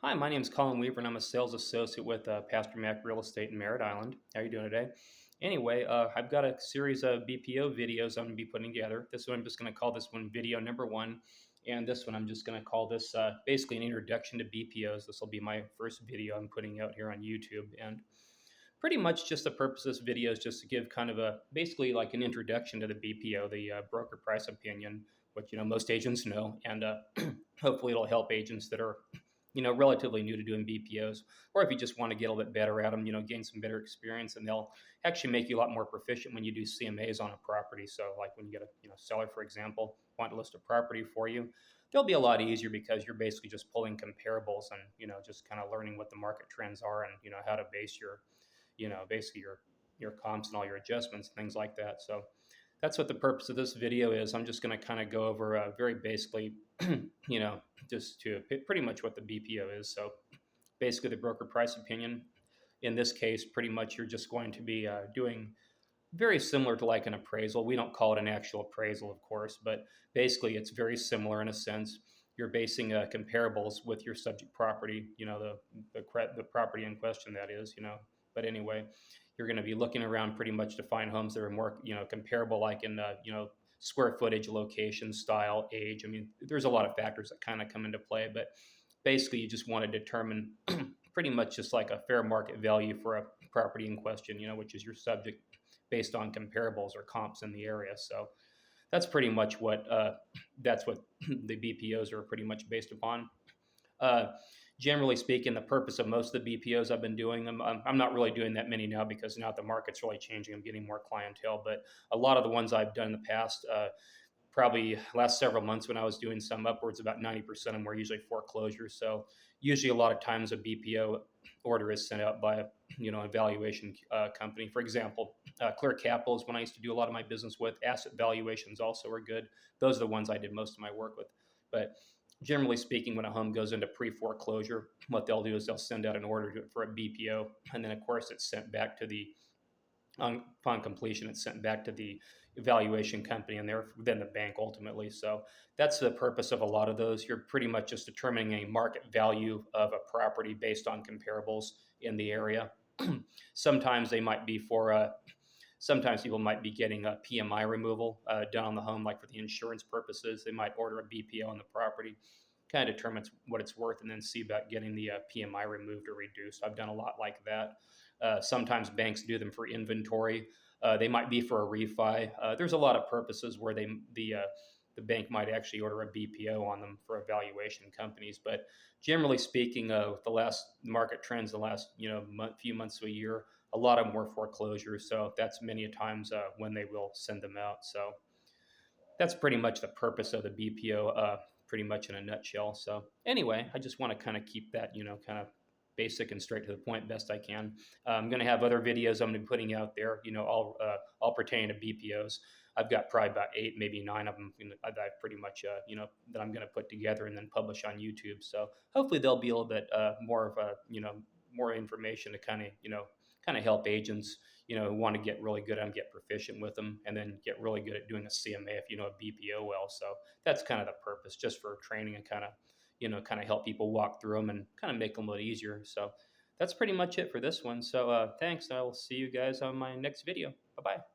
Hi, my name is Colin Weaver, and I'm a sales associate with Pastor Mac Real Estate in Merritt Island. How are you doing today? Anyway, I've got a series of BPO videos I'm going to be putting together. This one I'm just going to call this one video number one, and this one I'm just going to call this basically an introduction to BPOs. This will be my first video I'm putting out here on YouTube, and pretty much just the purpose of this video is just to give kind of a basically like an introduction to the BPO, the broker price opinion, which most agents know, and hopefully it'll help agents that are relatively new to doing BPOs, or if you just want to get a little bit better at them, gain some better experience, and they'll actually make you a lot more proficient when you do CMAs on a property. So, like when you get a seller, for example, want to list a property for you, they'll be a lot easier because you're basically just pulling comparables and just kind of learning what the market trends are and how to base your basically your comps and all your adjustments, things like that. So that's what the purpose of this video is. I'm just going to kind of go over very basically, you know, just to pretty much what the BPO is. So basically, the broker price opinion. In this case, pretty much you're just going to be doing very similar to like an appraisal. We don't call it an actual appraisal, of course, but basically it's very similar in a sense. You're basing comparables with your subject property, the property in question, that is. But anyway, you're going to be looking around pretty much to find homes that are more, comparable, like in, square footage, location, style, age. I mean, there's a lot of factors that kind of come into play, but basically you just want to determine pretty much just like a fair market value for a property in question, which is your subject based on comparables or comps in the area. So that's pretty much what that's what the BPOs are pretty much based upon. Uh, Generally speaking, the purpose of most of the BPOs I've been doing them, I'm not really doing that many now because now the market's really changing. I'm getting more clientele, but a lot of the ones I've done in the past, probably last several months when I was doing some upwards, about 90% of them were usually foreclosures. So usually a lot of times a BPO order is sent out by a evaluation company. For example, Clear Capital is one I used to do a lot of my business with. Asset valuations also are good. Those are the ones I did most of my work with. But generally speaking, when a home goes into pre-foreclosure, what they'll do is they'll send out an order for a BPO, and then of course it's sent back to the upon completion, it's sent back to the evaluation company and then the bank ultimately. So that's the purpose of a lot of those. You're pretty much just determining a market value of a property based on comparables in the area. Sometimes they might be for sometimes people might be getting a PMI removal done on the home, like for the insurance purposes. They might order a BPO on the property, kind of determines what it's worth, and then see about getting the PMI removed or reduced. I've done a lot like that. Sometimes banks do them for inventory. They might be for a refi. There's a lot of purposes where the bank might actually order a BPO on them for evaluation companies. But generally speaking, with the last market trends, the last few months to a year, a lot of them were foreclosures. So that's many a times when they will send them out. So that's pretty much the purpose of the BPO, pretty much in a nutshell. So anyway, I just want to kind of keep that, kind of basic and straight to the point best I can. I'm going to have other videos I'm going to be putting out there, all pertaining to BPOs. I've got probably about 8, maybe 9 of them that I've pretty much, that I'm going to put together and then publish on YouTube. So hopefully there'll be a little bit more of a, more information to kind of help agents, who want to get really good at them, get proficient with them, and then get really good at doing a CMA if you know a BPO well. So that's kind of the purpose, just for training and kind of help people walk through them and kind of make them a little easier. So that's pretty much it for this one. So thanks. I will see you guys on my next video. Bye bye.